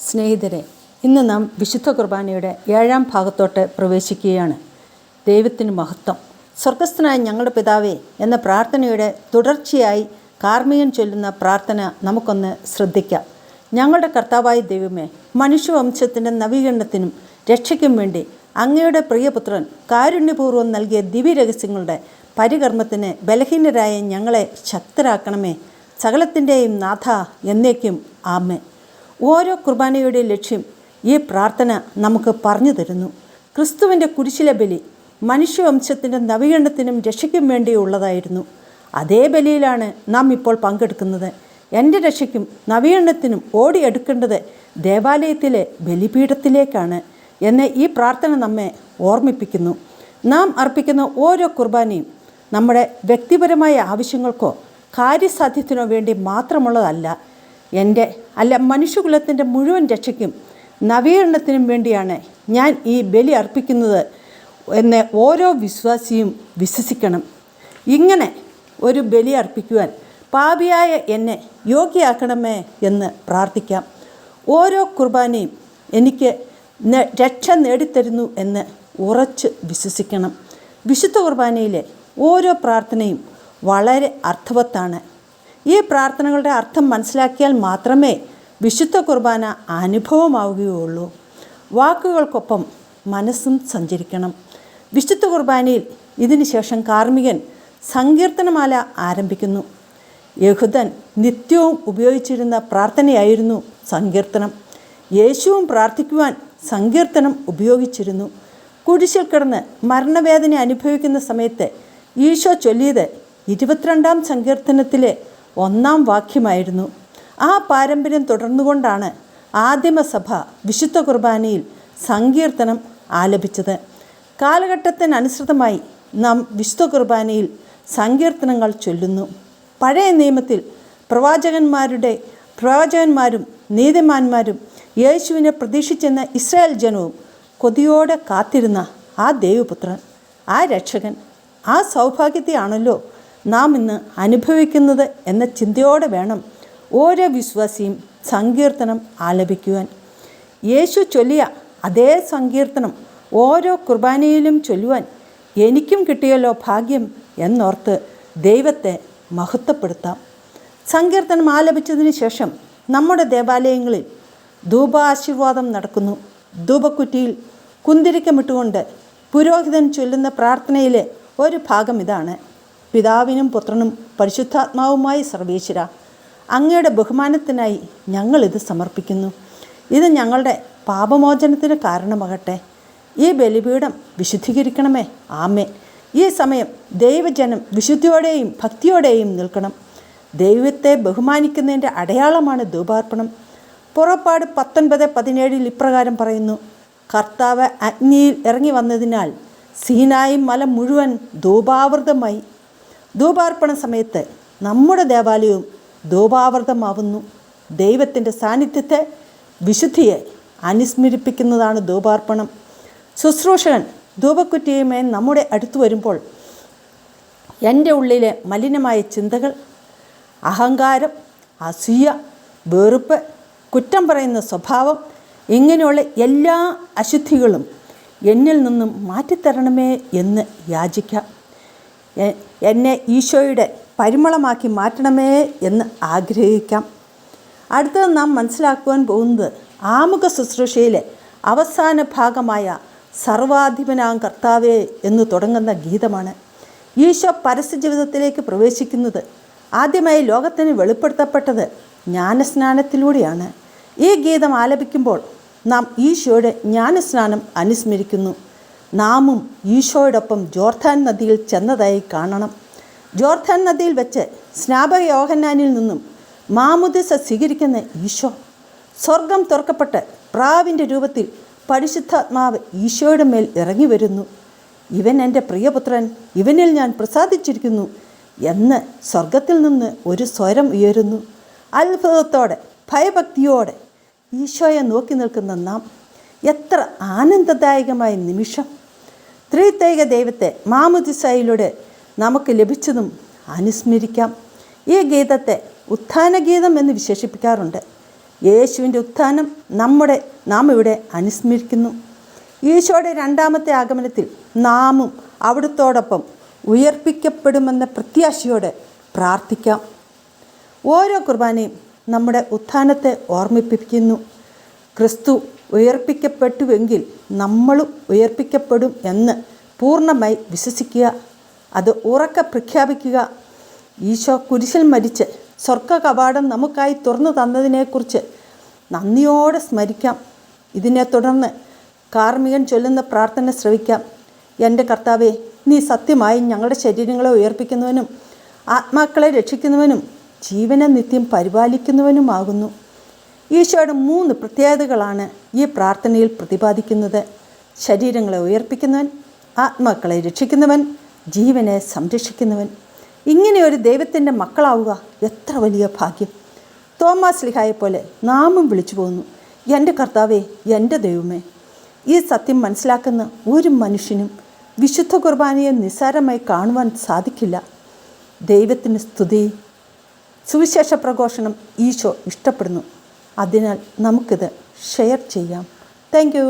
സ്നേഹിതരെ, ഇന്ന് നാം വിശുദ്ധ കുർബാനയുടെ 7ാം ഭാഗത്തോട്ട് പ്രവേശിക്കുകയാണ്. ദൈവത്തിന് മഹത്വം. സ്വർഗസ്ഥനായ ഞങ്ങളുടെ പിതാവേ എന്ന പ്രാർത്ഥനയുടെ തുടർച്ചയായി കാർമികൻ ചൊല്ലുന്ന പ്രാർത്ഥന നമുക്കൊന്ന് ശ്രദ്ധിക്കാം. ഞങ്ങളുടെ കർത്താവായ ദൈവമേ, മനുഷ്യവംശത്തിൻ്റെ നവീകരണത്തിനും രക്ഷയ്ക്കും വേണ്ടി അങ്ങയുടെ പ്രിയപുത്രൻ കാരുണ്യപൂർവ്വം നൽകിയ ദിവ്യരഹസ്യങ്ങളുടെ പരികർമ്മത്തിന് ബലഹീനരായ ഞങ്ങളെ ശക്തരാക്കണമേ. സകലത്തിൻ്റെയും നാഥ എന്നേക്കും ആമേൻ. ഓരോ കുർബാനയുടെ ലക്ഷ്യം ഈ പ്രാർത്ഥന നമുക്ക് പറഞ്ഞു തരുന്നു. ക്രിസ്തുവിൻ്റെ കുരിശിലെ ബലി മനുഷ്യവംശത്തിൻ്റെ നവീകരണത്തിനും രക്ഷയ്ക്കും വേണ്ടിയുള്ളതായിരുന്നു. അതേ ബലിയിലാണ് നാം ഇപ്പോൾ പങ്കെടുക്കുന്നത്. എൻ്റെ രക്ഷയ്ക്കും നവീകരണത്തിനും ഓടിയെടുക്കേണ്ടത് ദേവാലയത്തിലെ ബലിപീഠത്തിലേക്കാണ് എന്ന് ഈ പ്രാർത്ഥന നമ്മെ ഓർമ്മിപ്പിക്കുന്നു. നാം അർപ്പിക്കുന്ന ഓരോ കുർബാനയും നമ്മുടെ വ്യക്തിപരമായ ആവശ്യങ്ങൾക്കോ കാര്യസാധ്യത്തിനോ വേണ്ടി മാത്രമുള്ളതല്ല. മനുഷ്യകുലത്തിൻ്റെ മുഴുവൻ രക്ഷയ്ക്കും നവീകരണത്തിനും വേണ്ടിയാണ് ഞാൻ ഈ ബലി അർപ്പിക്കുന്നത് എന്ന് ഓരോ വിശ്വാസിയും വിശ്വസിക്കണം. ഇങ്ങനെ ഒരു ബലി അർപ്പിക്കുവാൻ പാപിയായ എന്നെ യോഗ്യയാക്കണമേ എന്ന് പ്രാർത്ഥിക്കാം. ഓരോ കുർബാനയും എനിക്ക് രക്ഷ നേടിത്തരുന്നു എന്ന് ഉറച്ച് വിശ്വസിക്കണം. വിശുദ്ധ കുർബാനയിലെ ഓരോ പ്രാർത്ഥനയും വളരെ അർത്ഥവത്താണ്. ഈ പ്രാർത്ഥനകളുടെ അർത്ഥം മനസ്സിലാക്കിയാൽ മാത്രമേ വിശുദ്ധ കുർബാന അനുഭവമാവുകയുള്ളൂ. വാക്കുകൾക്കൊപ്പം മനസ്സും സഞ്ചരിക്കണം. വിശുദ്ധ കുർബാനയിൽ ഇതിനു ശേഷം കാർമികൻ സങ്കീർത്തനമാല ആരംഭിക്കുന്നു. യഹൂദൻ നിത്യവും ഉപയോഗിച്ചിരുന്ന പ്രാർത്ഥനയായിരുന്നു സങ്കീർത്തനം. യേശുവും പ്രാർത്ഥിക്കുവാൻ സങ്കീർത്തനം ഉപയോഗിച്ചിരുന്നു. കുരിശിൽ കിടന്ന് മരണവേദന അനുഭവിക്കുന്ന സമയത്ത് ഈശോ ചൊല്ലിയത് 22ാം സങ്കീർത്തനത്തിലെ 1ാം വാക്യമായിരുന്നു. ആ പാരമ്പര്യം തുടർന്നുകൊണ്ടാണ് ആദിമസഭ വിശുദ്ധ കുർബാനയിൽ സങ്കീർത്തനം ആലപിച്ചത്. കാലഘട്ടത്തിനനുസൃതമായി നാം വിശുദ്ധ കുർബാനയിൽ സങ്കീർത്തനങ്ങൾ ചൊല്ലുന്നു. പഴയ നിയമത്തിൽ പ്രവാചകന്മാരും നീതിമാന്മാരും യേശുവിനെ പ്രതീക്ഷിച്ചെന്ന ഇസ്രായേൽ ജനവും കൊതിയോടെ കാത്തിരുന്ന ആ ദൈവപുത്രൻ, ആ രക്ഷകൻ, ആ സൗഭാഗ്യത്തെയാണല്ലോ നാം ഇന്ന് അനുഭവിക്കുന്നത് എന്ന ചിന്തയോടെ വേണം ഓരോ വിശ്വാസിയും സങ്കീർത്തനം ആലപിക്കുവാൻ. യേശു ചൊല്ലിയ അതേ സങ്കീർത്തനം ഓരോ കുർബാനയിലും ചൊല്ലുവാൻ എനിക്കും കിട്ടിയല്ലോ ഭാഗ്യം എന്നോർത്ത് ദൈവത്തെ മഹത്വപ്പെടുത്താം. സങ്കീർത്തനം ആലപിച്ചതിന് ശേഷം നമ്മുടെ ദേവാലയങ്ങളിൽ ധൂപാശീർവാദം നടക്കുന്നു. ധൂപക്കുറ്റിയിൽ കുന്തിരിക്കമിട്ടുകൊണ്ട് പുരോഹിതൻ ചൊല്ലുന്ന പ്രാർത്ഥനയിലെ ഒരു ഭാഗം ഇതാണ്: പിതാവിനും പുത്രനും പരിശുദ്ധാത്മാവുമായി സർവേശ്വര, അങ്ങയുടെ ബഹുമാനത്തിനായി ഞങ്ങളിത് സമർപ്പിക്കുന്നു. ഇത് ഞങ്ങളുടെ പാപമോചനത്തിന് കാരണമാകട്ടെ. ഈ ബലിപീഠം വിശുദ്ധീകരിക്കണമേ. ആമേൻ. ഈ സമയം ദൈവജനം വിശുദ്ധിയോടെയും ഭക്തിയോടെയും നിൽക്കണം. ദൈവത്തെ ബഹുമാനിക്കുന്നതിൻ്റെ അടയാളമാണ് ധൂപാർപ്പണം. പുറപ്പാട് 19:17 ഇപ്രകാരം പറയുന്നു: കർത്താവ് അഗ്നിയിൽ ഇറങ്ങി വന്നതിനാൽ സീനായി മല മുഴുവൻ ധൂപാവൃതമായി. ധൂപാർപ്പണ സമയത്ത് നമ്മുടെ ദേവാലയവും ധൂപാവൃതമാവുന്നു. ദൈവത്തിൻ്റെ സാന്നിധ്യത്തെ, വിശുദ്ധിയെ അനുസ്മരിപ്പിക്കുന്നതാണ് ധൂപാർപ്പണം. ശുശ്രൂഷകൻ ധൂപക്കുറ്റിയുമായി നമ്മുടെ അടുത്ത് വരുമ്പോൾ എൻ്റെ ഉള്ളിലെ മലിനമായ ചിന്തകൾ, അഹങ്കാരം, അസൂയ, വെറുപ്പ്, കുറ്റം പറയുന്ന സ്വഭാവം, ഇങ്ങനെയുള്ള എല്ലാ അശുദ്ധികളും എന്നിൽ നിന്നും മാറ്റിത്തരണമേ എന്ന് യാചിക്കാം. എന്നെ ഈശോയുടെ പരിമളമാക്കി മാറ്റണമേ എന്ന് ആഗ്രഹിക്കാം. അടുത്തത് നാം മനസ്സിലാക്കുവാൻ പോകുന്നത് ആമുഖ ശുശ്രൂഷയിലെ അവസാന ഭാഗമായ സർവാധിപനാം കർത്താവേ എന്ന് തുടങ്ങുന്ന ഗീതമാണ്. ഈശോ പരസ്യ ജീവിതത്തിലേക്ക് പ്രവേശിക്കുന്നത് ആദ്യമായി ലോകത്തിന് വെളിപ്പെടുത്തപ്പെട്ടത് ജ്ഞാനസ്നാനത്തിലൂടെയാണ്. ഈ ഗീതം ആലപിക്കുമ്പോൾ നാം ഈശോയുടെ ജ്ഞാനസ്നാനം അനുസ്മരിക്കുന്നു. നാമും ഈശോയോടൊപ്പം ജോർദാൻ നദിയിൽ ചെന്നതായി കാണണം. ജോർദാൻ നദിയിൽ വെച്ച് സ്നാപക യോഹന്നാനിൽ നിന്നും മാമുദിസ സ്വീകരിക്കുന്ന ഈശോ, സ്വർഗം തുറക്കപ്പെട്ട് പ്രാവിൻ്റെ രൂപത്തിൽ പരിശുദ്ധാത്മാവ് ഈശോയുടെ മേൽ ഇറങ്ങി വരുന്നു. ഇവൻ എൻ്റെ പ്രിയപുത്രൻ, ഇവനിൽ ഞാൻ പ്രസാദിച്ചിരിക്കുന്നു എന്ന് സ്വർഗത്തിൽ നിന്ന് ഒരു സ്വരം ഉയരുന്നു. അത്ഭുതത്തോടെ ഭയഭക്തിയോടെ ഈശോയെ നോക്കി നിൽക്കുന്ന നാം, എത്ര ആനന്ദദായകമായ നിമിഷം! ത്രിത്വൈക ദൈവത്തെ മാമുദിസയിലൂടെ നമുക്ക് ലഭിച്ചതും അനുസ്മരിക്കാം. ഈ ഗീതത്തെ ഉത്ഥാനഗീതം എന്ന് വിശേഷിപ്പിക്കാറുണ്ട്. യേശുവിൻ്റെ ഉത്ഥാനം നാം ഇവിടെ അനുസ്മരിക്കുന്നു. ഈശോയുടെ രണ്ടാമത്തെ ആഗമനത്തിൽ നാമും അവിടുത്തോടൊപ്പം ഉയർപ്പിക്കപ്പെടുമെന്ന പ്രത്യാശയോടെ പ്രാർത്ഥിക്കാം. ഓരോ കുർബാനയും നമ്മുടെ ഉത്ഥാനത്തെ ഓർമ്മിപ്പിക്കുന്നു. ക്രിസ്തു ഉയർപ്പിക്കപ്പെട്ടുവെങ്കിൽ നമ്മളും ഉയർപ്പിക്കപ്പെടും എന്ന് പൂർണ്ണമായി വിശ്വസിക്കുക. അത് ഉറക്കെ പ്രഖ്യാപിക്കുക. ഈശോ കുരിശിൽ മരിച്ച് സ്വർഗ കവാടം നമുക്കായി തുറന്നു തന്നതിനെക്കുറിച്ച് നന്ദിയോടെ സ്മരിക്കാം. ഇതിനെ തുടർന്ന് കാർമികൻ ചൊല്ലുന്ന പ്രാർത്ഥന ശ്രവിക്കാം. എൻ്റെ കർത്താവേ, നീ സത്യമായും ഞങ്ങളുടെ ശരീരങ്ങളെ ഉയർപ്പിക്കുന്നവനും ആത്മാക്കളെ രക്ഷിക്കുന്നവനും ജീവനെ നിത്യം പരിപാലിക്കുന്നവനുമാകുന്നു. ഈശോയുടെ 3 പ്രത്യേകതകളാണ് ഈ പ്രാർത്ഥനയിൽ പ്രതിപാദിക്കുന്നത്. ശരീരങ്ങളെ ഉയർപ്പിക്കുന്നവൻ, ആത്മാക്കളെ രക്ഷിക്കുന്നവൻ, ജീവനെ സംരക്ഷിക്കുന്നവൻ. ഇങ്ങനെ ഒരു ദൈവത്തിൻ്റെ മക്കളാവുക എത്ര വലിയ ഭാഗ്യം! തോമാസ് ശ്ലീഹായെ പോലെ നാമും വിളിച്ചു പോകുന്നു, എൻ്റെ കർത്താവേ, എൻ്റെ ദൈവമേ. ഈ സത്യം മനസ്സിലാക്കുന്ന ഒരു മനുഷ്യനും വിശുദ്ധ കുർബാനയെ നിസ്സാരമായി കാണുവാൻ സാധിക്കില്ല. ദൈവത്തിന് സ്തുതി. സുവിശേഷ പ്രഘോഷണം ഈശോ ഇഷ്ടപ്പെടുന്നു. അതിനാൽ നമുക്കിത് ഷെയർ ചെയ്യാം. Thank you.